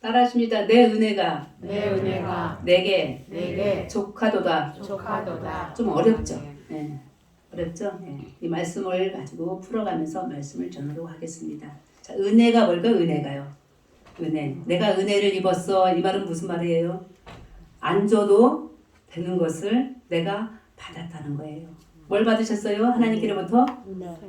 따라하십니다. 내 은혜가 내게 족하도다. 좀 어렵죠? 네. 어렵죠? 네. 이 말씀을 가지고 풀어가면서 말씀을 전하도록 하겠습니다. 자, 은혜가 뭘까? 은혜가요. 은혜. 내가 은혜를 입었어. 이 말은 무슨 말이에요? 안 줘도 되는 것을 내가 받았다는 거예요. 뭘 받으셨어요? 하나님께로부터?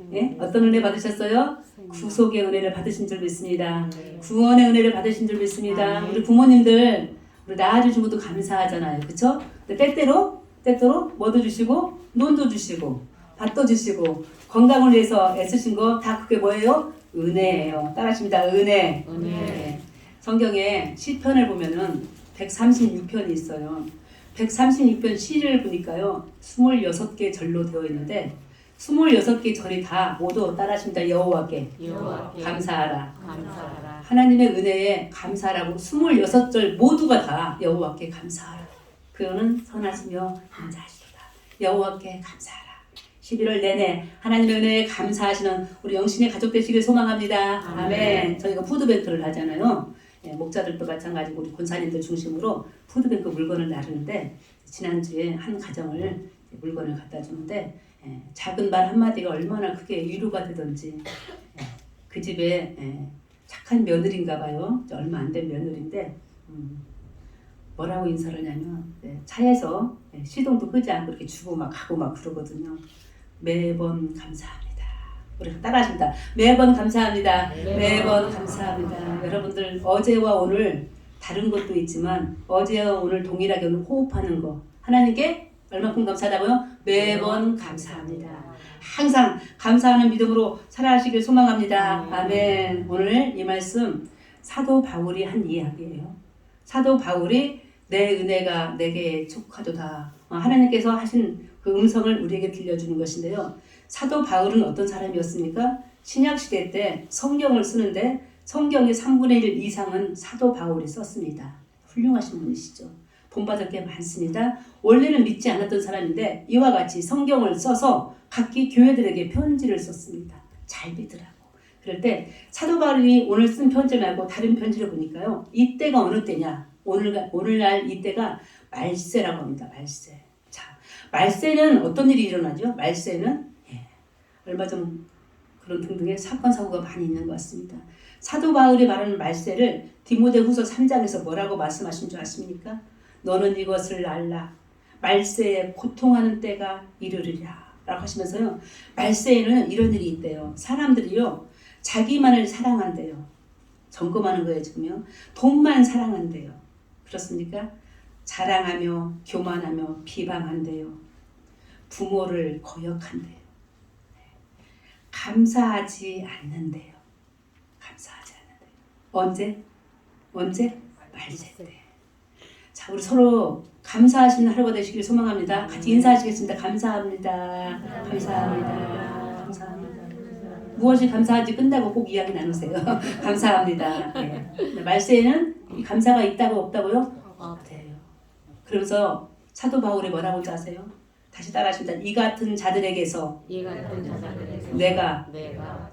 네? 어떤 은혜 받으셨어요? 구속의 은혜를 받으신 줄 믿습니다. 구원의 은혜를 받으신 줄 믿습니다. 우리 부모님들 우리 낳아주신 것도 감사하잖아요. 그쵸? 근데 때때로 뭐도 주시고 논도 주시고 밭도 주시고 건강을 위해서 애쓰신 거 다 그게 뭐예요? 은혜예요. 따라하십니다. 은혜. 네. 성경에 시편을 보면은 136편이 있어요. 136편 시를 보니까요 26개 절로 되어 있는데 26개 절이 다 모두 따라하십니다. 여호와께 감사하라. 하나님의 은혜에 감사하라고 26절 모두가 다 여호와께 감사하라. 그는 선하시며 인자하시도다. 여호와께 감사하라. 11월 내내 하나님의 은혜에 감사하시는 우리 영신의 가족 되시길 소망합니다. 아멘. 저희가 푸드뱅크를 하잖아요. 예, 목자들도 마찬가지고 우리 권사님들 중심으로 푸드뱅크 물건을 나르는데 지난주에 한 가정을 물건을 갖다 주는데 작은 말 한마디가 얼마나 크게 위로가 되던지 그 집에 착한 며느리인가 봐요. 얼마 안 된 며느리인데 뭐라고 인사를 하냐면 차에서 시동도 끄지 않고 이렇게 주고 막 가고 막 그러거든요. 매번 감사합니다. 우리 따라하십니다. 매번 감사합니다. 매번 감사합니다. 여러분들 어제와 오늘 다른 것도 있지만 어제와 오늘 동일하게 오늘 호흡하는 거 하나님께 얼마큼 감사하다고요? 매번 감사합니다. 항상 감사하는 믿음으로 살아가시길 소망합니다. 아멘. 오늘 이 말씀 사도 바울이 한 이야기예요. 사도 바울이 내 은혜가 내게 족하도다. 하나님께서 하신 그 음성을 우리에게 들려주는 것인데요. 사도 바울은 어떤 사람이었습니까? 신약시대 때 성경을 쓰는데 성경의 3분의 1 이상은 사도 바울이 썼습니다. 훌륭하신 분이시죠. 본받을 게 많습니다. 원래는 믿지 않았던 사람인데 이와 같이 성경을 써서 각기 교회들에게 편지를 썼습니다. 잘 믿으라고. 그럴 때 사도 바울이 오늘 쓴 편지 말고 다른 편지를 보니까요. 이때가 어느 때냐? 오늘날 이때가 말세라고 합니다. 말세. 자, 말세는 어떤 일이 일어나죠? 말세는 얼마 전 그런 등등의 사건 사고가 많이 있는 것 같습니다. 사도 바울이 말하는 말세를 디모데후서 3장에서 뭐라고 말씀하신 줄 아십니까? 너는 이것을 알라. 말세에 고통하는 때가 이르리라. 라고 하시면서요. 말세에는 이런 일이 있대요. 사람들이요. 자기만을 사랑한대요. 점검하는 거예요, 지금요. 돈만 사랑한대요. 그렇습니까? 자랑하며 교만하며 비방한대요. 부모를 거역한대요. 감사하지 않는데요. 감사하지 않는데요. 언제? 말세 때. 자, 우리 서로 감사하시는 하루가 되시길 소망합니다. 같이 인사하시겠습니다. 감사합니다. 감사합니다. 감사합니다. 무엇이 감사한지 끝나고 꼭 이야기 나누세요. 감사합니다. 네. 말세에는 이 감사가 있다고 없다고요? 없대요. 그러면서 사도 바울이 뭐라고 하는지 아세요? 다시 따라하십니다. 이 같은 자들에게서 내가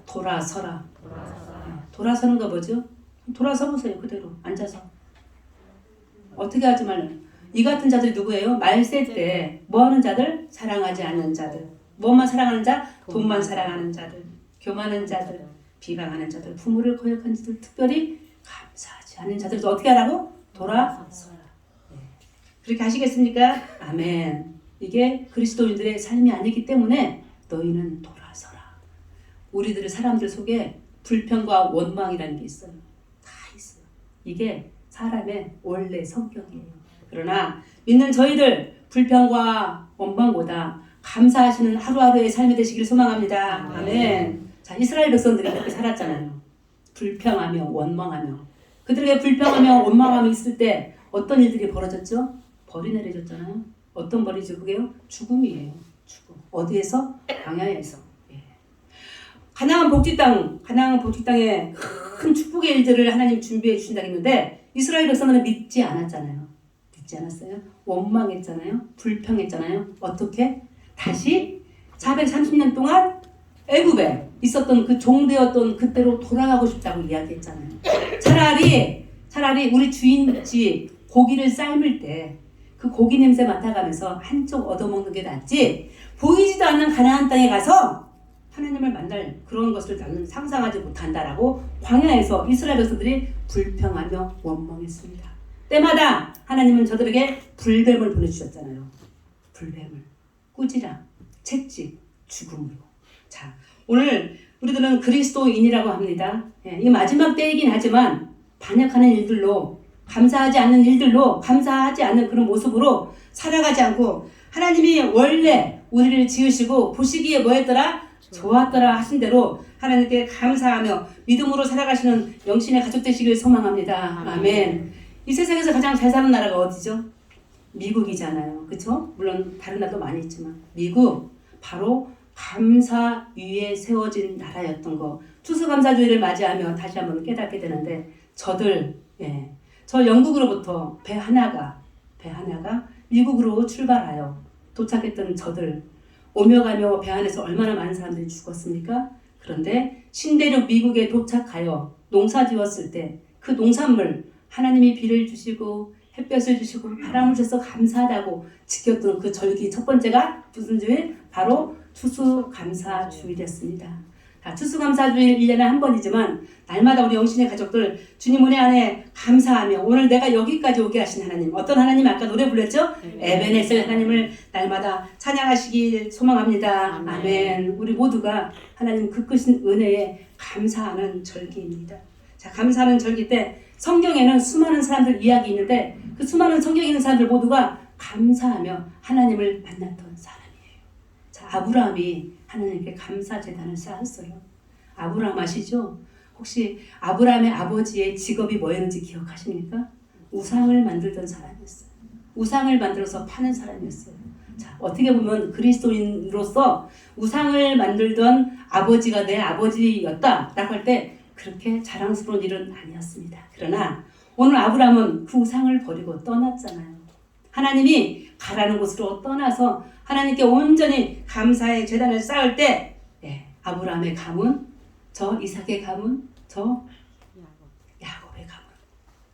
돌아서라. 돌아서는 거 뭐죠? 돌아서 보세요. 그대로 앉아서. 어떻게 하지 말라. 이 같은 자들이 누구예요? 말세 때 뭐하는 자들? 사랑하지 않는 자들. 뭐만 사랑하는 자? 돈만 사랑하는 자들. 교만한 자들. 비방하는 자들. 부모를 거역하는 자들. 특별히 감사하지 않는 자들도 어떻게 하라고? 돌아서라. 그렇게 하시겠습니까? 아멘. 이게 그리스도인들의 삶이 아니기 때문에 너희는 돌아서라. 우리들의 사람들 속에 불평과 원망이라는 게 있어요. 다 있어요. 이게 사람의 원래 성격이에요. 그러나 믿는 저희들 불평과 원망보다 감사하시는 하루하루의 삶이 되시길 소망합니다. 아멘. 자, 이스라엘 백성들이 이렇게 살았잖아요. 불평하며 원망하며. 그들에게 불평하며 원망하며 있을 때 어떤 일들이 벌어졌죠? 벌이 내려졌잖아요. 어떤 벌이죠? 그게요? 죽음이에요. 죽음. 어디에서? 광야에서. 가나안 복지땅에 큰 축복의 일들을 하나님 준비해 주신다고 했는데 이스라엘 백성은 믿지 않았잖아요. 믿지 않았어요? 원망했잖아요. 불평했잖아요. 어떻게? 다시 430년 동안 애굽에 있었던 그 종되었던 그때로 돌아가고 싶다고 이야기했잖아요. 차라리 차라리 우리 주인집 고기를 삶을 때 그 고기 냄새 맡아가면서 한쪽 얻어먹는 게 낫지, 보이지도 않는 가나안 땅에 가서 하나님을 만날 그런 것을 나는 상상하지 못한다라고 광야에서 이스라엘 백성들이 불평하며 원망했습니다. 때마다 하나님은 저들에게 불뱀을 보내주셨잖아요. 불뱀을, 꾸지람, 채찍, 죽음으로. 자, 오늘 우리들은 그리스도인이라고 합니다. 이 마지막 때이긴 하지만 반역하는 일들로, 감사하지 않는 일들로, 감사하지 않는 그런 모습으로 살아가지 않고, 하나님이 원래 우리를 지으시고 보시기에 뭐였더라? 좋았더라 하신 대로 하나님께 감사하며 믿음으로 살아가시는 영신의 가족 되시길 소망합니다. 아멘. 이 세상에서 가장 잘 사는 나라가 어디죠? 미국이잖아요. 그렇죠? 물론 다른 나라도 많이 있지만 미국, 바로 감사 위에 세워진 나라였던 거, 추수감사주의를 맞이하며 다시 한번 깨닫게 되는데, 저 영국으로부터 배 하나가 미국으로 출발하여 도착했던 저들, 오며 가며 배 안에서 얼마나 많은 사람들이 죽었습니까? 그런데 신대륙 미국에 도착하여 농사 지었을 때 그 농산물, 하나님이 비를 주시고 햇볕을 주시고 바람을 주셔서 감사하다고 지켰던 그 절기 첫 번째가 무슨 주일? 바로 추수감사주일이었습니다. 추수감사주일 1년에 한 번이지만 날마다 우리 영신의 가족들 주님 은혜 안에 감사하며, 오늘 내가 여기까지 오게 하신 하나님, 어떤 하나님 아까 노래 불렀죠? 에베네셀 하나님을 날마다 찬양하시길 소망합니다. 아멘. 우리 모두가 하나님 그 크신 은혜에 감사하는 절기입니다. 자, 감사하는 절기 때 성경에는 수많은 사람들 이야기 있는데, 그 수많은 성경에 있는 사람들 모두가 감사하며 하나님을 만났던 사람이에요. 자, 아브라함이 하나님께 감사제단을 쌓았어요. 아브라함 아시죠? 혹시 아브라함의 아버지의 직업이 뭐였는지 기억하십니까? 우상을 만들던 사람이었어요. 우상을 만들어서 파는 사람이었어요. 자, 어떻게 보면 그리스도인으로서 우상을 만들던 아버지가 내 아버지였다라고 할 때 그렇게 자랑스러운 일은 아니었습니다. 그러나 오늘 아브라함은 그 우상을 버리고 떠났잖아요. 하나님이 가라는 곳으로 떠나서 하나님께 온전히 감사의 제단을 쌓을 때, 아브라함의 가문, 저 이삭의 가문, 저 야곱의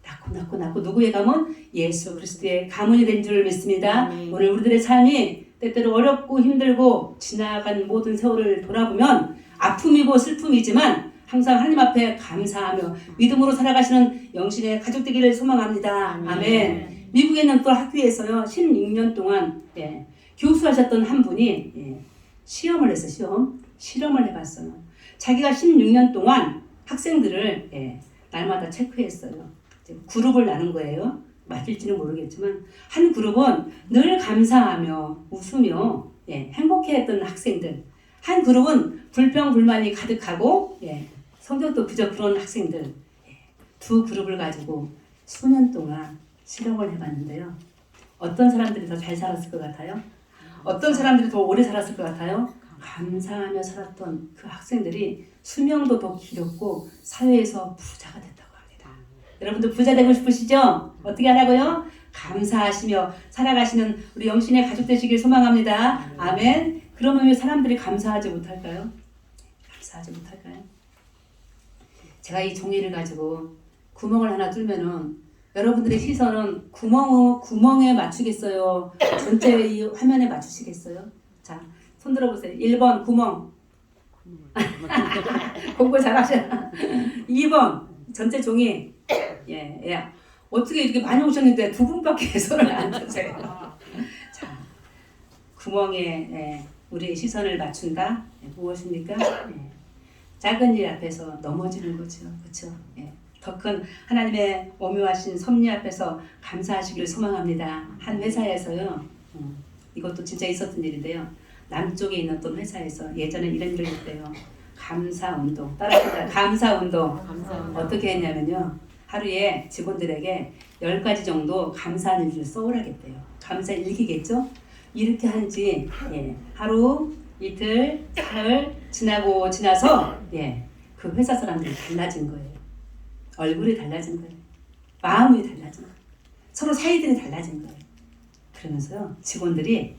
가문, 낳고 누구의 가문? 예수 그리스도의 가문이 된 줄 믿습니다. 오늘 우리들의 삶이 때때로 어렵고 힘들고 지나간 모든 세월을 돌아보면 아픔이고 슬픔이지만 항상 하나님 앞에 감사하며 믿음으로 살아가시는 영신의 가족 되기를 소망합니다. 아멘. 미국에 있는 또 학교에서요, 16년 동안 교수하셨던 한 분이 시험을 했어요. 실험을 해봤어요. 자기가 16년 동안 학생들을 날마다 체크했어요. 그룹을 나눈 거예요. 맞을지는 모르겠지만 한 그룹은 늘 감사하며 웃으며 행복해했던 학생들, 한 그룹은 불평불만이 가득하고 성적도 그저 그런 학생들, 두 그룹을 가지고 수년 동안 실험을 해봤는데요. 어떤 사람들이 더 잘 살았을 것 같아요? 어떤 사람들이 더 오래 살았을 것 같아요? 감사하며 살았던 그 학생들이 수명도 더 길었고 사회에서 부자가 됐다고 합니다. 여러분들 부자 되고 싶으시죠? 어떻게 하라고요? 감사하시며 살아가시는 우리 영신의 가족 되시길 소망합니다. 아멘. 그러면 왜 사람들이 감사하지 못할까요? 감사하지 못할까요? 제가 이 종이를 가지고 구멍을 하나 뚫면은 여러분들의 시선은 구멍에 맞추겠어요? 전체 이 화면에 맞추시겠어요? 자, 손 들어보세요. 1번 구멍. 공부 잘하셔. 2번 전체 종이. 어떻게 이렇게 많이 오셨는데 두 분밖에 손을 안 드세요? 자, 구멍에 우리의 시선을 맞춘다. 무엇입니까? 작은 일 앞에서 넘어지는 거죠. 그렇죠? 더 큰 하나님의 오묘하신 섭리 앞에서 감사하시길 소망합니다. 한 회사에서요. 이것도 진짜 있었던 일인데요. 남쪽에 있는 어떤 회사에서 예전에 이런 일을 했대요. 감사운동. 따라합니다. 감사운동. 어떻게 했냐면요. 하루에 직원들에게 10가지 정도 감사한 일을 써오라겠대요. 감사 일기겠죠? 이렇게 한지 하루, 이틀, 사흘 지나서 그 회사 사람들이 달라진 거예요. 얼굴이 달라진 거예요. 마음이 달라진 거예요. 서로 사이들이 달라진 거예요. 그러면서요, 직원들이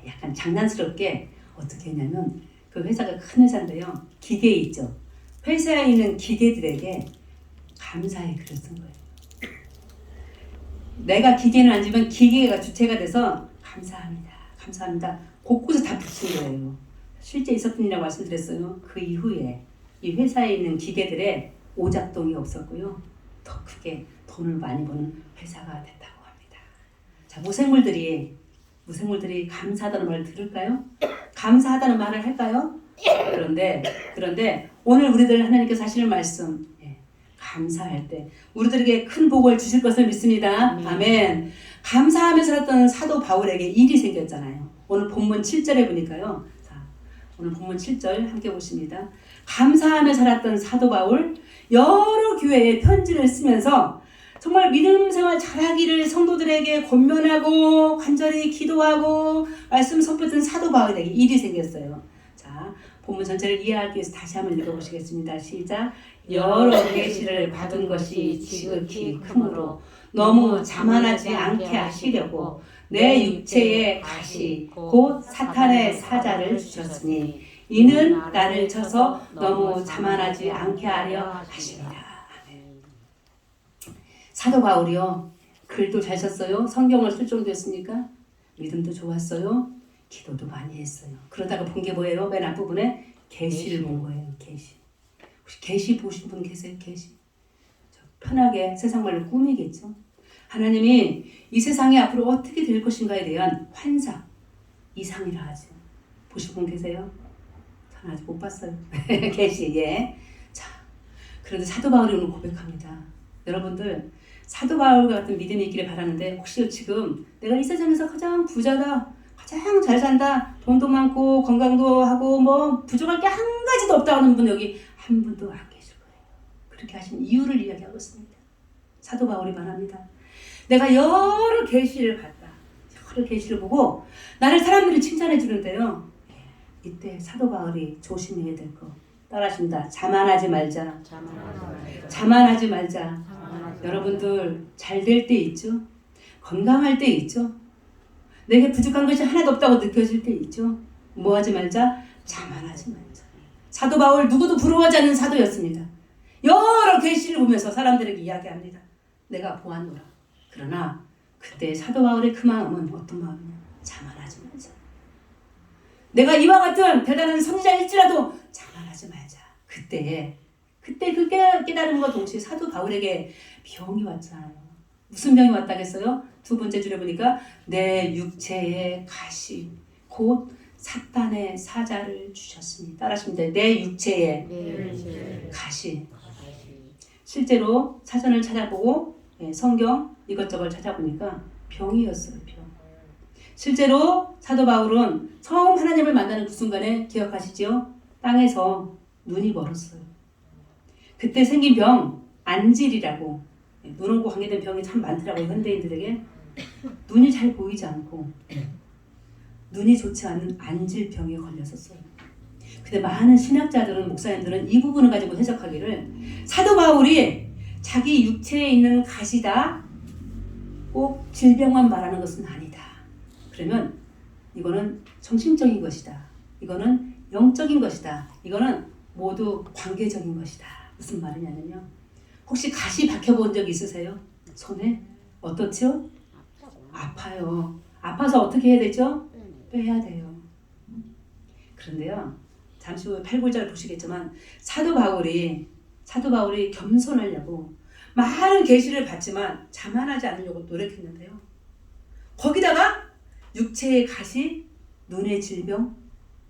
약간 장난스럽게 어떻게 했냐면, 그 회사가 큰 회사인데요. 기계 있죠. 회사에 있는 기계들에게 감사의 글을 쓴 거예요. 내가 기계는 아니지만 기계가 주체가 돼서 감사합니다. 감사합니다. 곳곳에 다 붙인 거예요. 실제 있었던 일이라고 말씀드렸어요. 그 이후에 이 회사에 있는 기계들의 오작동이 없었고요. 더 크게 돈을 많이 버는 회사가 됐다고 합니다. 자, 무생물들이 감사하다는 말을 들을까요? 감사하다는 말을 할까요? 그런데 오늘 우리들 하나님께서 하시는 말씀, 감사할 때 우리들에게 큰 복을 주실 것을 믿습니다. 아멘. 감사하며 살았던 사도 바울에게 일이 생겼잖아요. 오늘 본문 7절에 보니까요. 자, 오늘 본문 7절 함께 보십니다. 감사하며 살았던 사도 바울 여러 교회에 편지를 쓰면서 정말 믿음 생활 잘하기를 성도들에게 권면하고 간절히 기도하고 말씀 선포했던 사도 바울에게 일이 생겼어요. 자, 본문 전체를 이해하기 위해서 다시 한번 읽어보시겠습니다. 시작. 여러 계시를 받은 것이 지극히 크므로 너무 자만하지 않게 하시려고 내 육체에 가시 곧 사탄의 사자를 주셨으니 이는 나를 쳐서 너무 자만하지 않게 하려 하십니다. 아멘. 사도 바울이요, 글도 잘 썼어요. 성경을 쓸 정도였습니까? 믿음도 좋았어요. 기도도 많이 했어요. 그러다가 본 게 뭐예요? 맨 앞부분에 계시를 본 거예요. 계시. 혹시 계시 보신 분 계세요? 계시. 편하게 세상 말로 꿈이겠죠. 하나님이 이 세상이 앞으로 어떻게 될 것인가에 대한 환상, 이상이라 하죠. 보신 분 계세요? 전 아직 못 봤어요. 계시. 예. 자, 그런데 사도 바울이 오늘 고백합니다. 여러분들, 사도 바울 같은 믿음이 있기를 바라는데 혹시 지금 내가 이 세상에서 가장 부자다, 가장 잘 산다, 돈도 많고 건강도 하고 뭐 부족할 게 한 가지도 없다 하는 분 여기 한 분도 안 계실 거예요. 그렇게 하신 이유를 이야기하고 있습니다. 사도 바울이 말합니다. 내가 여러 계시를 봤다. 여러 계시를 보고 나를 사람들이 칭찬해 주는데요. 이때 사도 바울이 조심해야 될 거 따라하십니다. 자만하지 말자. 자만하지 말자. 여러분들 잘 될 때 있죠. 건강할 때 있죠. 내게 부족한 것이 하나도 없다고 느껴질 때 있죠. 뭐 하지 말자? 자만하지 말자. 사도 바울 누구도 부러워하지 않는 사도였습니다. 여러 계시를 보면서 사람들에게 이야기합니다. 내가 보았노라. 그러나 그때 사도 바울의 그 마음은 어떤 마음이냐? 자만하지 말자. 내가 이와 같은 대단한 선지자일지라도 자만하지 말자. 그때 그게 깨달음과 동시에 사도 바울에게 병이 왔잖아요. 무슨 병이 왔다겠어요? 두 번째 줄에 보니까 내 육체에 가시 곧 사탄의 사자를 주셨으니 따라하십니다. 내 육체에 가시. 실제로 사전을 찾아보고 성경 이것저것 찾아보니까 병이었어요. 병. 실제로 사도 바울은 처음 하나님을 만나는 그 순간에 기억하시죠? 땅에서 눈이 멀었어요. 그때 생긴 병 안질이라고, 눈 오고 관계된 병이 참 많더라고요. 현대인들에게. 눈이 잘 보이지 않고 눈이 좋지 않은 안질병에 걸렸었어요. 근데 많은 신학자들은, 목사님들은 이 부분을 가지고 해석하기를 사도 바울이 자기 육체에 있는 가시다 꼭 질병만 말하는 것은 아니다. 그러면 이거는 정신적인 것이다. 이거는 영적인 것이다. 이거는 모두 관계적인 것이다. 무슨 말이냐면요. 혹시 가시 박혀본 적 있으세요? 손에? 어떻죠? 아파요. 아파서 어떻게 해야 되죠? 빼야 돼요. 그런데요. 잠시 후에 8, 9절 보시겠지만 사도 바울이 겸손하려고 많은 계시를 받지만 자만하지 않으려고 노력했는데요. 거기다가 육체의 가시, 눈의 질병,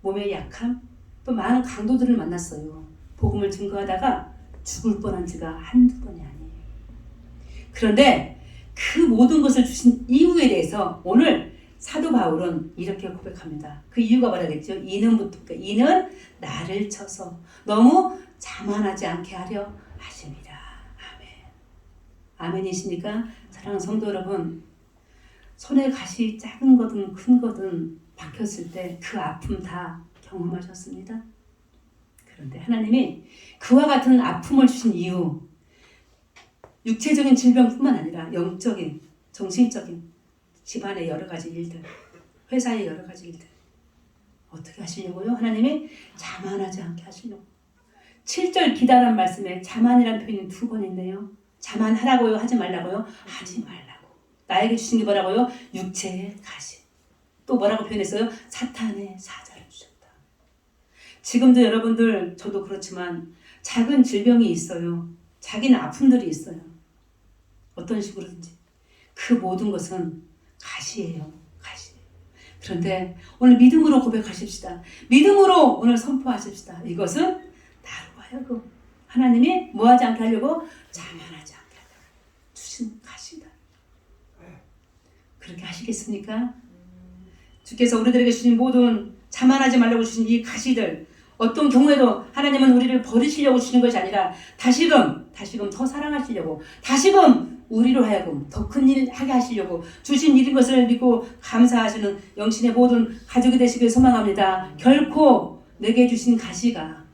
몸의 약함, 또 많은 강도들을 만났어요. 복음을 증거하다가 죽을 뻔한 지가 한두 번이 아니에요. 그런데 그 모든 것을 주신 이유에 대해서 오늘 사도 바울은 이렇게 고백합니다. 그 이유가 뭐라겠죠? 이는 나를 쳐서 너무 자만하지 않게 하려 하십니다. 아멘. 아멘이십니까? 사랑하는 성도 여러분, 손에 가시 작은 거든 큰 거든 박혔을 때 그 아픔 다 경험하셨습니다. 그런데 하나님이 그와 같은 아픔을 주신 이유, 육체적인 질병뿐만 아니라 영적인, 정신적인, 집안의 여러 가지 일들, 회사의 여러 가지 일들 어떻게 하시려고요? 하나님이 자만하지 않게 하시려고. 7절 기다란 말씀에 자만이라는 표현이 2번 있네요. 자만하라고요? 하지 말라고요? 하지 말라고. 나에게 주신 게 뭐라고요? 육체의 가시. 또 뭐라고 표현했어요? 사탄의 사자를 주셨다. 지금도 여러분들, 저도 그렇지만 작은 질병이 있어요. 작은 아픔들이 있어요. 어떤 식으로든지. 그 모든 것은 가시예요. 가시. 그런데 오늘 믿음으로 고백하십시다. 믿음으로 오늘 선포하십시다. 이것은 나로 하여금 하나님이 뭐하지 않게 하려고? 자만하지 않게 하려고 주신 가시다. 그렇게 하시겠습니까? 주께서 우리들에게 주신 모든 자만하지 말라고 주신 이 가시들, 어떤 경우에도 하나님은 우리를 버리시려고 주시는 것이 아니라 다시금 더 사랑하시려고, 다시금 우리로 하여금 더 큰 일 하게 하시려고 주신 일인 것을 믿고 감사하시는 영신의 모든 가족이 되시길 소망합니다. 결코 내게 주신 가시가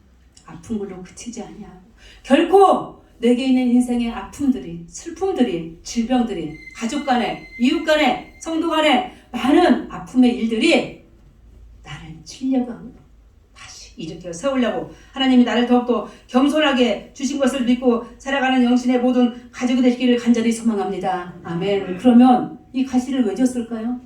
아픈 걸로 그치지 아니하고, 결코 내게 있는 인생의 아픔들이, 슬픔들이, 질병들이, 가족 간에, 이웃 간에, 성도 간에 많은 아픔의 일들이 나를 치려고 하고 다시 일으켜 세우려고 하나님이 나를 더욱더 겸손하게 주신 것을 믿고 살아가는 영신의 모든 가족이 되시기를 간절히 소망합니다. 아멘. 그러면 이 가시를 왜 줬을까요?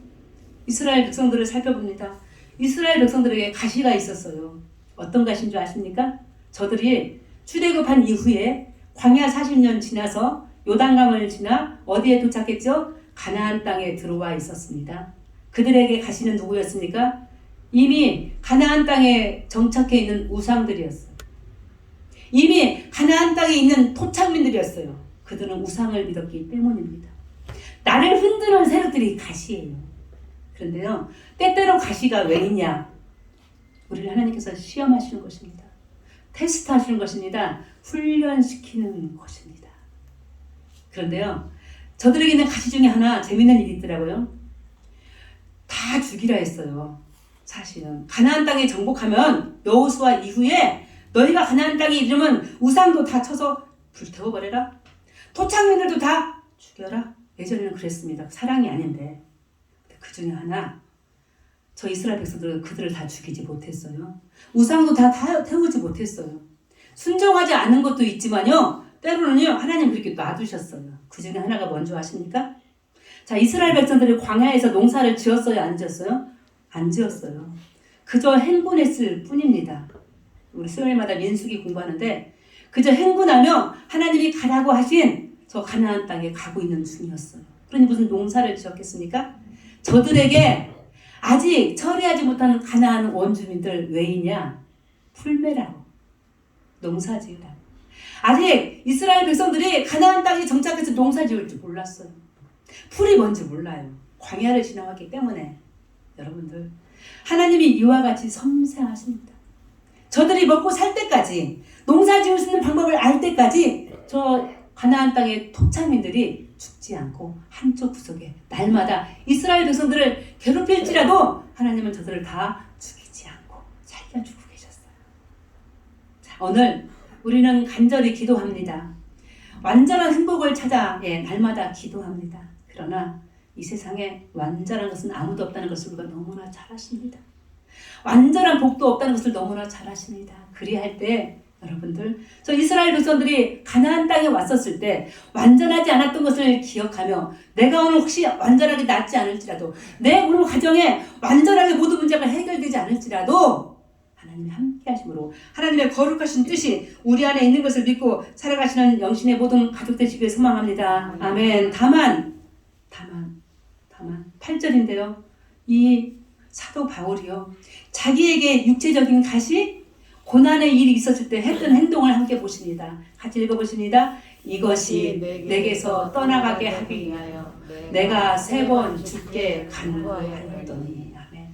이스라엘 백성들을 살펴봅니다. 이스라엘 백성들에게 가시가 있었어요. 어떤 가시인 줄 아십니까? 저들이 출애굽한 이후에 광야 40년 지나서 요단강을 지나 어디에 도착했죠? 가나안 땅에 들어와 있었습니다. 그들에게 가시는 누구였습니까? 이미 가나안 땅에 정착해 있는 우상들이었어요. 이미 가나안 땅에 있는 토착민들이었어요. 그들은 우상을 믿었기 때문입니다. 나를 흔드는 세력들이 가시예요. 그런데요, 때때로 가시가 왜 있냐? 우리를 하나님께서 시험하시는 것입니다. 테스트하시는 것입니다. 훈련시키는 것입니다. 그런데요, 저들에게 있는 가시 중에 하나 재밌는 일이 있더라고요. 다 죽이라 했어요. 사실은 가나안 땅에 정복하면 여호수아 이후에 너희가 가나안 땅에 이르면 우상도 다 쳐서 불태워버려라. 토착민들도 다 죽여라. 예전에는 그랬습니다. 사랑이 아닌데. 그 중에 하나, 저 이스라엘 백성들은 그들을 다 죽이지 못했어요. 우상도 다 태우지 못했어요. 순종하지 않은 것도 있지만요, 때로는요 하나님 그렇게 놔두셨어요. 그 중에 하나가 뭔지 아십니까? 자, 이스라엘 백성들이 광야에서 농사를 지었어요? 안 지었어요? 안 지었어요. 그저 행군했을 뿐입니다. 우리 수요일마다 민수기 공부하는데 그저 행군하며 하나님이 가라고 하신 저 가나안 땅에 가고 있는 중이었어요. 그러니 무슨 농사를 지었겠습니까? 저들에게 아직 처리하지 못한 가나안 원주민들 왜 있냐? 풀매라고. 농사 지으라고. 아직 이스라엘 백성들이 가나안 땅에 정착해서 농사 지을 줄 몰랐어요. 풀이 뭔지 몰라요. 광야를 지나왔기 때문에. 여러분들, 하나님이 이와 같이 섬세하십니다. 저들이 먹고 살 때까지, 농사 지을 수 있는 방법을 알 때까지 저 가나안 땅의 토착민들이 죽지 않고 한쪽 구석에 날마다 이스라엘 백성들을 괴롭힐지라도 하나님은 저들을 다 죽이지 않고 살려주고 계셨어요. 자, 오늘 우리는 간절히 기도합니다. 완전한 행복을 찾아 날마다 기도합니다. 그러나 이 세상에 완전한 것은 아무도 없다는 것을 우리가 너무나 잘 아십니다. 완전한 복도 없다는 것을 너무나 잘 아십니다. 그리할 때 여러분들, 저 이스라엘 백성들이 가나안 땅에 왔었을 때 완전하지 않았던 것을 기억하며 내가 오늘 혹시 완전하게 낫지 않을지라도, 내 오늘 가정에 완전하게 모든 문제가 해결되지 않을지라도 하나님이 함께 하심으로 하나님의 거룩하신 뜻이 우리 안에 있는 것을 믿고 살아가시는 영신의 모든 가족 되시길 소망합니다. 아멘. 다만 8절인데요. 이 사도 바울이요, 자기에게 육체적인 가시, 고난의 일이 있었을 때 했던 행동을 함께 보십니다. 같이 읽어보십니다. 이것이 내게서 떠나가게 하기 위하여 내가 3번 주께 간구하였더니. 아멘.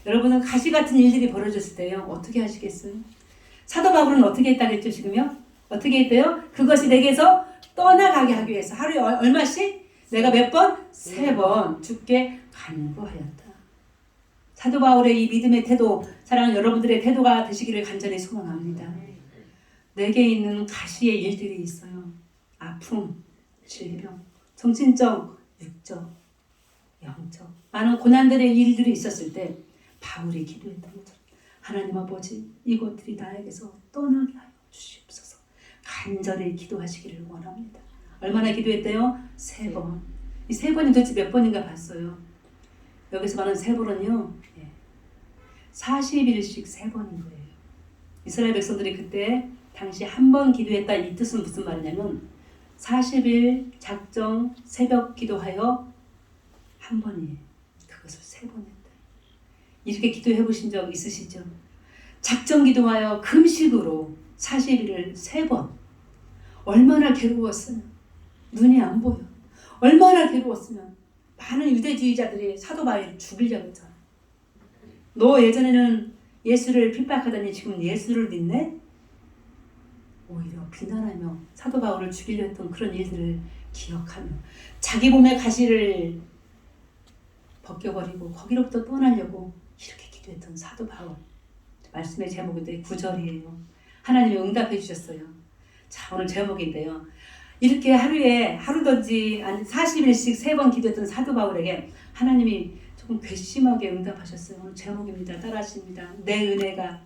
여러분은 가시 같은 일들이 벌어졌을 때요, 어떻게 하시겠어요? 사도 바울은 어떻게 했다겠죠, 지금요? 어떻게 했대요? 그것이 내게서 떠나가게 하기 위해서 하루에 얼마씩? 내가 몇 번? 3번 주께 간구하였다. 사도 바울의 이 믿음의 태도, 사랑하는 여러분들의 태도가 되시기를 간절히 소망합니다. 내게 있는 가시의 일들이 있어요. 아픔, 질병, 정신적, 육적, 영적, 많은 고난들의 일들이 있었을 때 바울이 기도했던 것처럼 하나님 아버지, 이것들이 나에게서 떠나게 하여 주시옵소서. 간절히 기도하시기를 원합니다. 얼마나 기도했대요? 3번. 이 세 번이 도대체 몇 번인가 봤어요. 여기서 말하는 세 번은요, 40일씩 세 번인 거예요. 이스라엘 백성들이 그때 당시 한 번 기도했다, 이 뜻은 무슨 말이냐면 40일 작정 새벽 기도하여 한 번이에요. 그것을 세 번 했다. 이렇게 기도해 보신 적 있으시죠? 작정 기도하여 금식으로 40일을 세 번. 얼마나 괴로웠으면 눈이 안 보여. 얼마나 괴로웠으면 많은 유대주의자들이 사도 바울을 죽이려고 했잖아. 너 예전에는 예수를 핍박하더니 지금 예수를 믿네? 오히려 비난하며 사도 바울을 죽이려 했던 그런 일들을 기억하며 자기 몸의 가시를 벗겨버리고 거기로부터 떠나려고 이렇게 기도했던 사도 바울. 말씀의 제목인데 9절이에요. 하나님이 응답해 주셨어요. 자, 오늘 제목인데요. 이렇게 하루든지 40일씩 세 번 기도했던 사도 바울에게 하나님이 조금 괘씸하게 응답하셨어요. 오늘 제목입니다. 따라하십니다. 내 은혜가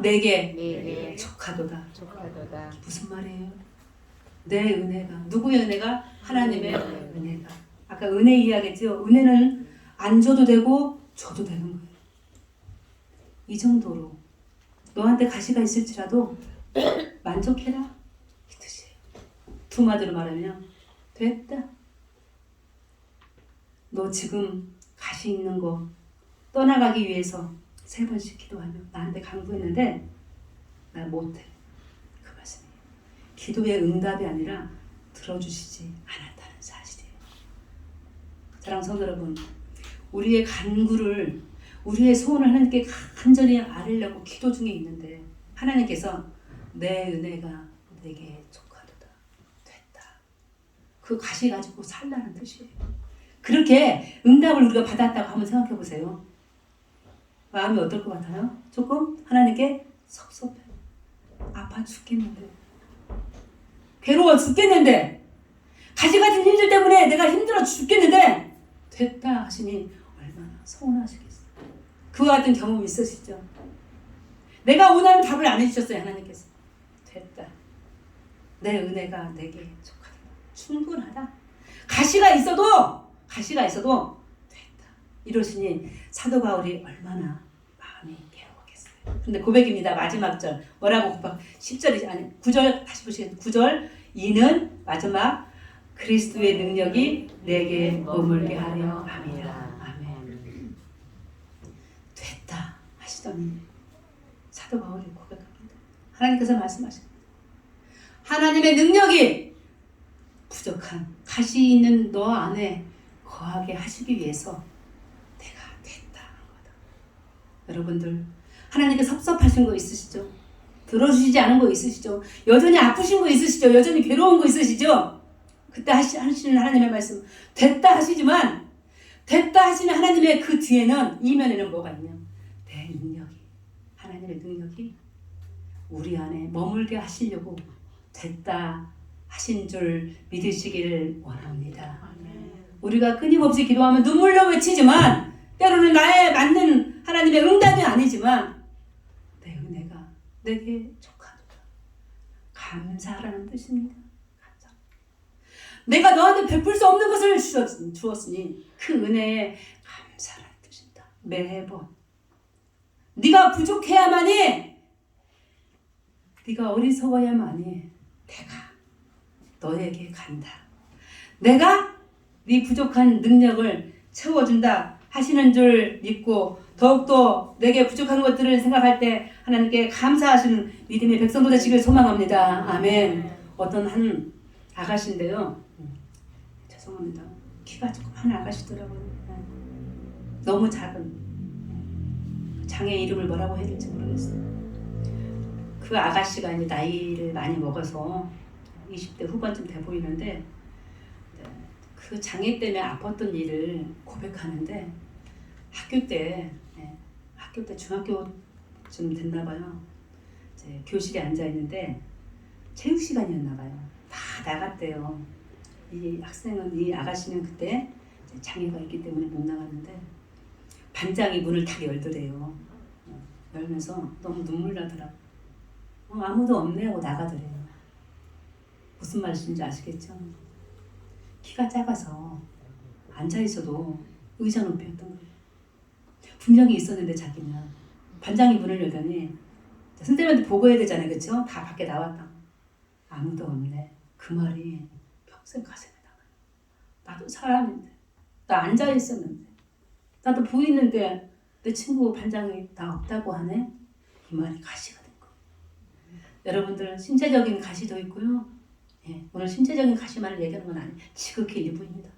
내게 족하도다. 무슨 말이에요? 내 은혜가. 누구의 은혜가? 하나님의 은혜가. 아까 은혜 이야기했죠. 은혜는 안 줘도 되고 줘도 되는 거예요. 이 정도로 너한테 가시가 있을지라도 만족해라, 이 뜻이에요. 두 마디로 말하면 됐다. 너 지금 가시 있는 거 떠나가기 위해서 세 번씩 기도하며 나한테 강구했는데 나 못해. 그 말씀이에요. 기도의 응답이 아니라 들어주시지 않았다는 사실이에요. 사랑하는 성도 여러분, 우리의 간구를, 우리의 소원을 하나님께 간절히 아뢰려고 기도 중에 있는데 하나님께서 내 은혜가 내게 족하도다. 됐다. 그 가시 가지고 살라는 뜻이에요. 그렇게 응답을 우리가 받았다고 한번 생각해 보세요. 마음이 어떨 것 같아요? 조금 하나님께 섭섭해. 아파 죽겠는데. 괴로워 죽겠는데. 가시 가진 일들 때문에 내가 힘들어 죽겠는데. 됐다 하시니 얼마나 서운하시겠어요. 그와 같은 경험 있으시죠? 내가 원하는 답을 안 해주셨어요. 하나님께서. 됐다. 내 은혜가 내게 족하다. 충분하다. 가시가 있어도 됐다. 이러시니 사도 바울이 얼마나 마음이 괴로웠겠어요. 근데 고백입니다. 마지막 절. 뭐라고 고백? 10절이지 아니 9절 다시 보시겠습니다. 9절. 이는 마지막 그리스도의 능력이 내게 머물게 하려 함이라. 아멘. 됐다 하시더니 사도 바울이 고백합니다. 하나님께서 말씀하십니다. 하나님의 능력이 부족한 가시 있는 너 안에 거하게 하시기 위해서 내가 됐다 한 거다. 여러분들 하나님께 섭섭하신 거 있으시죠? 들어주시지 않은 거 있으시죠? 여전히 아프신 거 있으시죠? 여전히 괴로운 거 있으시죠? 그때 하시는 하나님의 말씀 됐다 하시지만 됐다 하시는 하나님의 그 뒤에는 이면에는 뭐가 있냐? 내 능력이 하나님의 능력이 우리 안에 머물게 하시려고 됐다 하신 줄 믿으시기를 원합니다. 아멘. 우리가 끊임없이 기도하면 눈물로 외치지만 때로는 나에 맞는 하나님의 응답이 아니지만 내 은혜가 내게 족하도다. 감사라는 뜻입니다. 감사. 내가 너한테 베풀 수 없는 것을 주었으니 그 은혜에 감사라는 뜻입니다. 매번 네가 부족해야만이 네가 어리석어야만이 내가 너에게 간다. 내가 네 부족한 능력을 채워준다 하시는 줄 믿고 더욱더 내게 부족한 것들을 생각할 때 하나님께 감사하시는 믿음의 백성도 되시길 소망합니다. 아멘. 어떤 한 아가씨인데요. 죄송합니다. 키가 조그만 아가씨더라고요. 너무 작은. 장애 이름을 뭐라고 해야 될지 모르겠어요. 그 아가씨가 이제 나이를 많이 먹어서 20대 후반쯤 돼 보이는데 그 장애 때문에 아팠던 일을 고백하는데 학교 때 중학교쯤 됐나 봐요. 이제 교실에 앉아 있는데 체육 시간이었나 봐요. 다 나갔대요. 이 아가씨는 그때 장애가 있기 때문에 못 나갔는데 반장이 문을 탁 열더래요. 열면서 너무 눈물 나더라고. 아무도 없네 하고 나가더래요. 무슨 말씀인지 아시겠죠? 키가 작아서 앉아있어도 의자 높이였던 거예요. 분명히 있었는데 자기는 반장이 문을 열더니 선생님한테 보고해야 되잖아요. 그렇죠? 다 밖에 나왔다. 아무도 없네. 그 말이 평생 가슴에 남아요. 나도 사람인데, 나 앉아있었는데, 나도 보이는데 내 친구 반장이 나 없다고 하네. 이 말이 가시가 된 거예요. 여러분들 신체적인 가시도 있고요. 예, 오늘 신체적인 가시만을 얘기하는 건 아니에요. 지극히 일부입니다.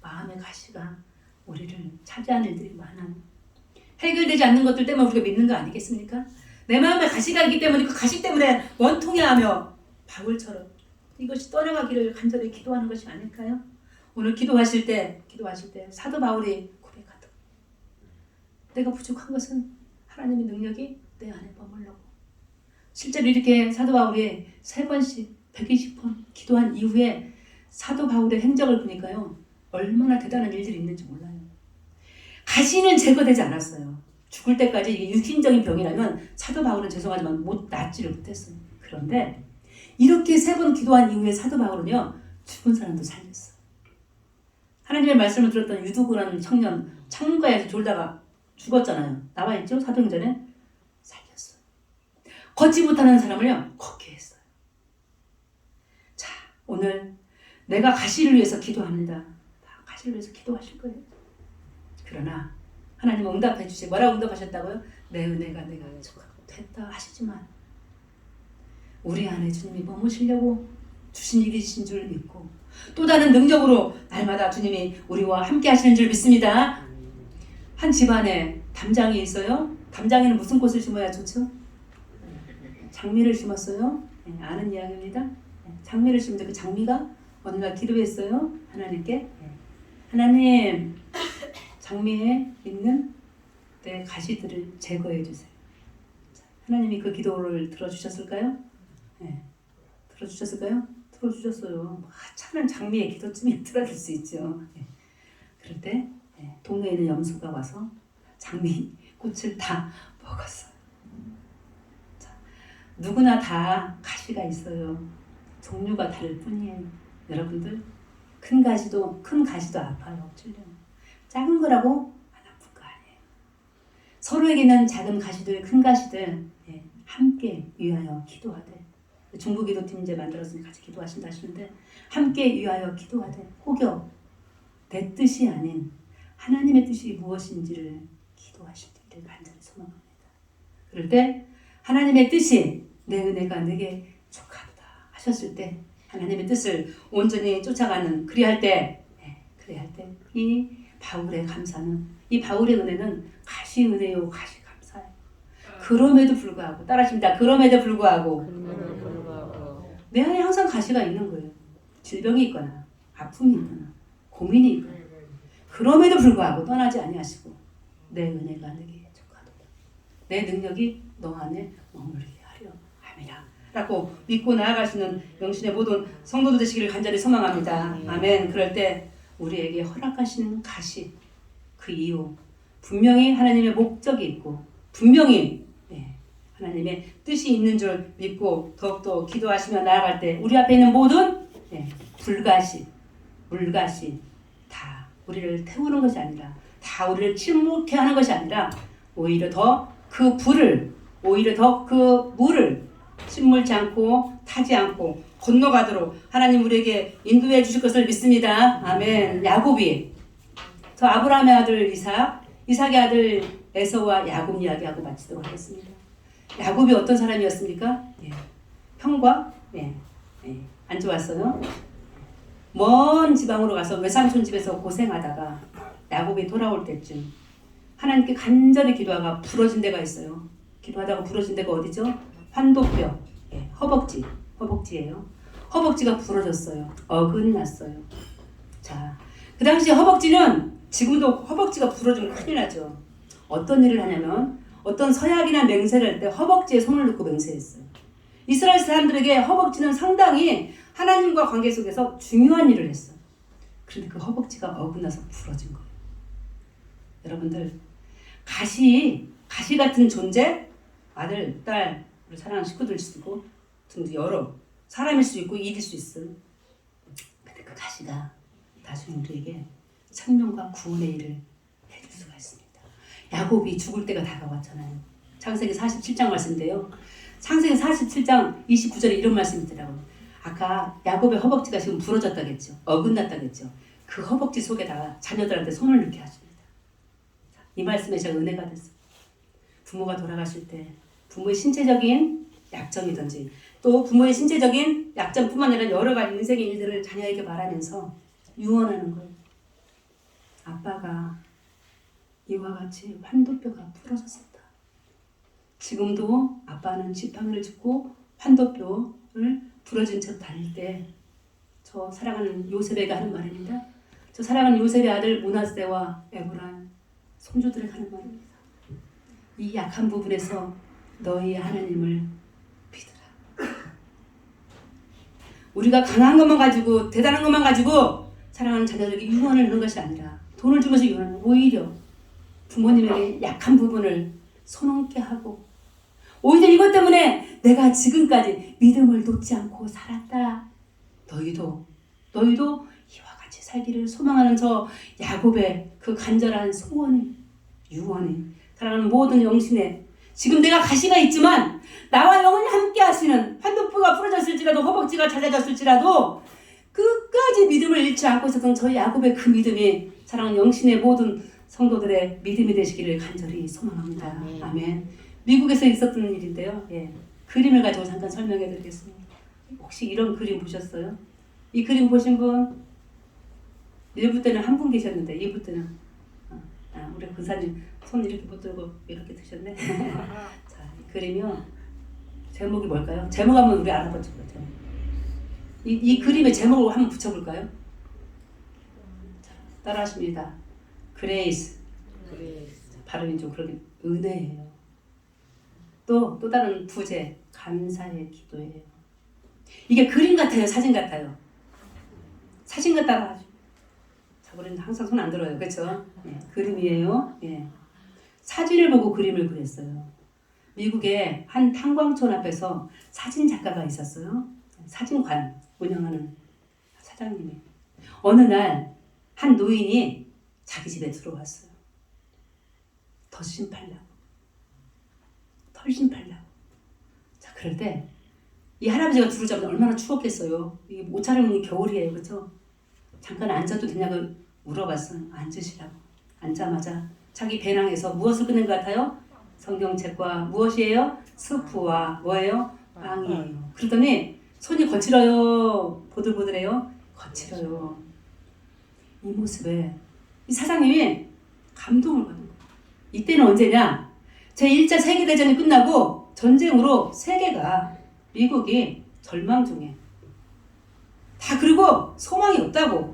마음의 가시가 우리를 차지하는 일들이 많아요. 해결되지 않는 것들 때문에 우리가 믿는 거 아니겠습니까? 내 마음에 가시가 있기 때문에 그 가시 때문에 원통해하며 바울처럼 이것이 떠나가기를 간절히 기도하는 것이 아닐까요? 오늘 기도하실 때 사도 바울이 고백하다. 내가 부족한 것은 하나님의 능력이 내 안에 머물러고. 실제로 이렇게 사도 바울이 3번씩 120번 기도한 이후에 사도 바울의 행적을 보니까요. 얼마나 대단한 일들이 있는지 몰라요. 가시는 제거되지 않았어요. 죽을 때까지 이게 육신적인 병이라면 사도 바울은 죄송하지만 낫지를 못했어요. 그런데 이렇게 3번 기도한 이후에 사도 바울은요. 죽은 사람도 살렸어요. 하나님의 말씀을 들었던 유두구라는 청년 창문가에서 졸다가 죽었잖아요. 나와 있죠? 사도행전에 살렸어요. 걷지 못하는 사람을요. 걷게 했어요. 자, 오늘 내가 가시를 위해서 기도합니다. 가시를 위해서 기도하실 거예요. 그러나 하나님은 응답해 주세요. 뭐라고 응답하셨다고요? 내 은혜가 내가 됐다 하시지만 우리 안에 주님이 머무시려고 주신 일이신 줄 믿고 또 다른 능력으로 날마다 주님이 우리와 함께 하시는 줄 믿습니다. 한 집안에 담장이 있어요. 담장에는 무슨 꽃을 심어야 좋죠? 장미를 심었어요. 네, 아는 이야기입니다. 장미를 심는데 그 장미가 어느 날 기도했어요. 하나님께. 하나님, 장미에 있는 내 가시들을 제거해 주세요. 하나님이 그 기도를 들어주셨을까요? 네. 들어주셨을까요? 들어주셨어요. 하찮은 장미의 기도쯤이 들어줄 수 있죠. 네. 그럴 때 동네에 있는 염소가 와서 장미 꽃을 다 먹었어요. 자, 누구나 다 가시가 있어요. 종류가 다를 뿐이에요. 여러분들 큰 가시도 아파요. 찔려요. 작은 거라고 안 아픈 거 아니에요. 서로에게는 작은 가시들, 큰 가시들 함께 위하여 기도하되 중부기도팀 이제 만들었으니 같이 기도하신다 하시는데 함께 위하여 기도하되 혹여 내 뜻이 아닌 하나님의 뜻이 무엇인지를 기도하시기를 간절히 소망합니다. 그럴 때 하나님의 뜻이 내 은혜가 내게 족하도다 하셨을 때 하나님의 뜻을 온전히 쫓아가는 그리할 때 이 바울의 감사는 이 바울의 은혜는 가시 은혜요 가시 감사예요. 그럼에도 불구하고 따라하십니다. 그럼에도 불구하고 내 안에 항상 가시가 있는 거예요. 질병이 있거나 아픔이 있거나 고민이 있거나 그럼에도 불구하고 떠나지 아니하시고 내 은혜가 내게 족하도다. 내 능력이 너 안에 머물게 하려 함이라 라고 믿고 나아가시는 영신의 모든 성도들 되시기를 간절히 소망합니다. 아멘. 그럴 때 우리에게 허락하시는 가시 그 이유 분명히 하나님의 목적이 있고 분명히 하나님의 뜻이 있는 줄 믿고 더욱더 기도하시며 나아갈 때 우리 앞에 있는 모든 불가시, 물가시 다 우리를 태우는 것이 아니라 다 우리를 침묵케 하는 것이 아니라 오히려 더 그 불을 오히려 더 그 물을 침몰치 않고 타지 않고 건너가도록 하나님 우리에게 인도해 주실 것을 믿습니다. 아멘. 야곱이 저 아브라함의 아들 이삭의 아들 에서와 야곱 이야기하고 마치도록 하겠습니다. 야곱이 어떤 사람이었습니까? 형과 안 좋았어요. 먼 지방으로 가서 외삼촌 집에서 고생하다가 야곱이 돌아올 때쯤 하나님께 간절히 기도하다가 부러진 데가 있어요. 기도하다가 부러진 데가 어디죠? 환도뼈, 허벅지예요. 허벅지가 부러졌어요. 어긋났어요. 자, 그 당시 허벅지는 지금도 허벅지가 부러지면 큰일 나죠. 어떤 일을 하냐면 어떤 서약이나 맹세를 할 때 허벅지에 손을 넣고 맹세했어요. 이스라엘 사람들에게 허벅지는 상당히 하나님과 관계 속에서 중요한 일을 했어요. 그런데 그 허벅지가 어긋나서 부러진 거예요. 여러분들 가시 같은 존재 아들, 딸, 우리 사랑하는 식구들 수도 있고 여러 사람일 수 있고 일일 수 있어요. 근데 그 가시가 나중에 우리에게 생명과 구원의 일을 해줄 수가 있습니다. 야곱이 죽을 때가 다가왔잖아요. 창세기 47장 말씀인데요. 창세기 47장 29절에 이런 말씀이 있더라고요. 아까 야곱의 허벅지가 지금 부러졌다겠죠. 어긋났다겠죠. 그 허벅지 속에다가 자녀들한테 손을 넣게 하십니다. 이 말씀에 제가 은혜가 됐어요. 부모가 돌아가실 때 부모의 신체적인 약점이든지 또 부모의 신체적인 약점뿐만 아니라 여러 가지 인생의 일들을 자녀에게 말하면서 유언하는 거예요. 아빠가 이와 같이 환도뼈가 부러졌었다. 지금도 아빠는 지팡이를 짚고 환도뼈를 부러진 채로 다닐 때 저 사랑하는 요셉에게 하는 말입니다. 저 사랑하는 요셉의 아들 므낫세와 에브란 손주들에게 하는 말입니다. 이 약한 부분에서 너희 하나님을 믿으라. 우리가 강한 것만 가지고 대단한 것만 가지고 사랑하는 자녀들에게 유언을 하는 것이 아니라 돈을 주면서 유언하는 오히려 부모님에게 약한 부분을 손얹게 하고 오히려 이것 때문에 내가 지금까지 믿음을 놓지 않고 살았다. 너희도 이와 같이 살기를 소망하는 저 야곱의 그 간절한 소원이 유언이 사랑하는 모든 영신에 지금 내가 가시가 있지만 나와 영원히 함께 하시는 환도뼈가 부러졌을지라도 허벅지가 잘려졌을지라도 끝까지 믿음을 잃지 않고 있었던 저 야곱의 그 믿음이 사랑하는 영신의 모든 성도들의 믿음이 되시기를 간절히 소망합니다. 아멘. 미국에서 있었던 일인데요. 그림을 가지고 잠깐 설명해 드리겠습니다. 혹시 이런 그림 보셨어요? 이 그림 보신 분? 1부 때는 한 분 계셨는데 2부 때는 우리 근사님 손 이렇게 붙들고 이렇게 드셨네. 자, 이 그림이요. 제목이 뭘까요? 제목 한번 우리 알아보죠. 이 그림의 제목을 한번 붙여볼까요? 자, 따라하십니다. 그레이스. 발음이 좀 그렇게 은혜예요. 또 다른 부제 감사의 기도예요. 이게 그림 같아요, 사진 같아요? 사진 같다고 하죠. 자, 우리는 항상 손 안 들어요, 그렇죠? 그림이에요. 사진을 보고 그림을 그렸어요. 미국의 한 탄광촌 앞에서 사진 작가가 있었어요. 사진관 운영하는 사장님이. 어느 날 한 노인이 자기 집에 들어왔어요. 덧신 팔라고. 털신 팔라고. 자, 그럴 때 이 할아버지가 들어오자마자 얼마나 추웠겠어요. 이게 옷차림이 겨울이에요, 그렇죠? 잠깐 앉아도 되냐고 물어봤어요. 앉으시라고. 앉자마자 자기 배낭에서 무엇을 꺼낸 것 같아요? 성경책과 무엇이에요? 스프와 뭐예요? 빵이에요. 그러더니 손이 거칠어요? 보들보들해요? 거칠어요. 이 모습에 이 사장님이 감동을 받은 거예요. 이때는 언제냐? 제1차 세계대전이 끝나고 전쟁으로 세계가 미국이 절망 중에 다 그리고 소망이 없다고.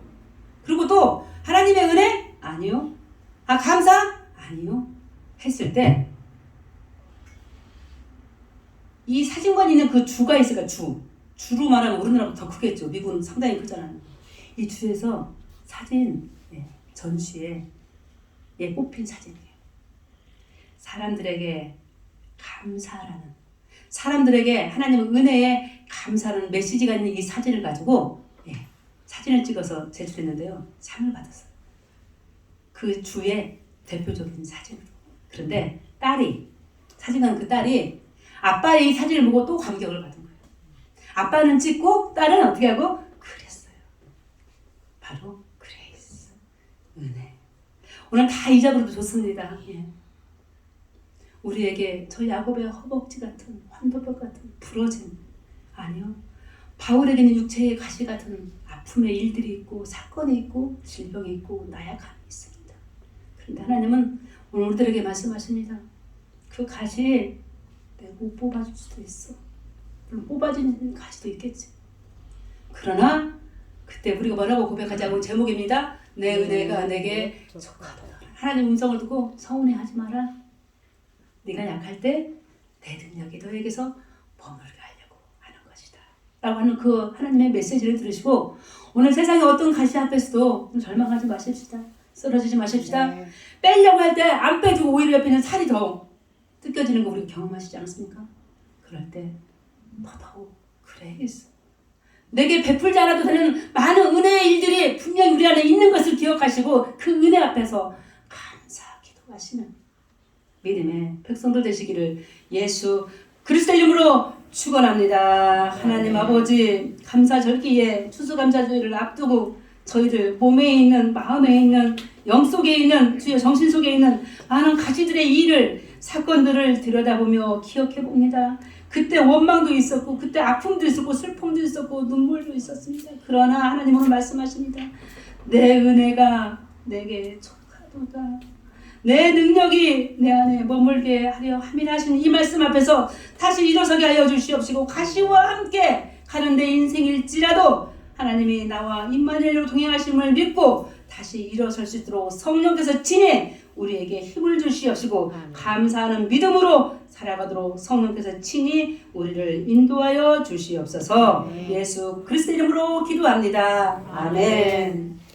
그리고 또 하나님의 은혜? 아니요. 감사? 아니요. 했을 때 이 사진관에 있는 그 주가 있을까? 주로 말하면 우리나라보다 더 크겠죠. 미국은 상당히 크잖아요. 이 주에서 사진 전시에 뽑힌 사진이에요. 사람들에게 감사라는, 사람들에게 하나님의 은혜에 감사하는 메시지가 있는 이 사진을 가지고 사진을 찍어서 제출했는데요. 상을 받았어요. 그 주의 대표적인 사진으로. 그런데 사진관 그 딸이 아빠의 이 사진을 보고 또 감격을 받은 거예요. 아빠는 찍고 딸은 어떻게 하고? 그렸어요. 바로 그레이스, 은혜. 오늘 다 잊어버려도 좋습니다. 우리에게 저 야곱의 허벅지 같은 환도뼈 같은 부러짐 아니요. 바울에게는 육체의 가시 같은 아픔의 일들이 있고 사건이 있고 질병이 있고 나약함이 있습니다. 그런데 하나님은 오늘 우리들에게 말씀하십니다. 그 가시 내가 못 뽑아줄 수도 있어. 물론 뽑아진 가시도 있겠지. 그러나 그때 우리가 뭐라고 고백하자고 제목입니다. 내 은혜가 내게 족하도다. 하나님 음성을 듣고 서운해하지 마라. 네가 약할 때 내 능력이 너에게서 머물게 하려고 하는 것이다. 라고 하는 그 하나님의 메시지를 들으시고 오늘 세상의 어떤 가시 앞에서도 절망하지 마십시다. 쓰러지지 마십시다. 빼려고 할 때 안 빼주고 오히려 옆에 있는 살이 더 뜯겨지는 거 우리가 경험하시지 않습니까? 그럴 때 더더욱 그래야겠어. 내게 베풀지 않아도 되는 많은 은혜의 일들이 분명히 우리 안에 있는 기억하시고 그 은혜 앞에서 감사 기도하시는 믿음의 백성들 되시기를 예수 그리스도의 이름으로 축원합니다. 하나님 아버지, 감사절기에 추수감사절을 앞두고 저희들 몸에 있는, 마음에 있는, 영 속에 있는, 주여 정신 속에 있는 많은 가지들의 일을, 사건들을 들여다보며 기억해 봅니다. 그때 원망도 있었고, 그때 아픔도 있었고, 슬픔도 있었고, 눈물도 있었습니다. 그러나 하나님 오늘 말씀하십니다. 내 은혜가 내게 족하도다. 내 능력이 내 안에 머물게 하려 함이라 하시는 이 말씀 앞에서 다시 일어서게 하여 주시옵시고, 가시와 함께 가는 내 인생일지라도 하나님이 나와 임마누엘로 동행하심을 믿고 다시 일어설 수 있도록 성령께서 친히 우리에게 힘을 주시옵시고, 감사하는 믿음으로 살아가도록 성령께서 친히 우리를 인도하여 주시옵소서. 예수 그리스도 이름으로 기도합니다. 아멘.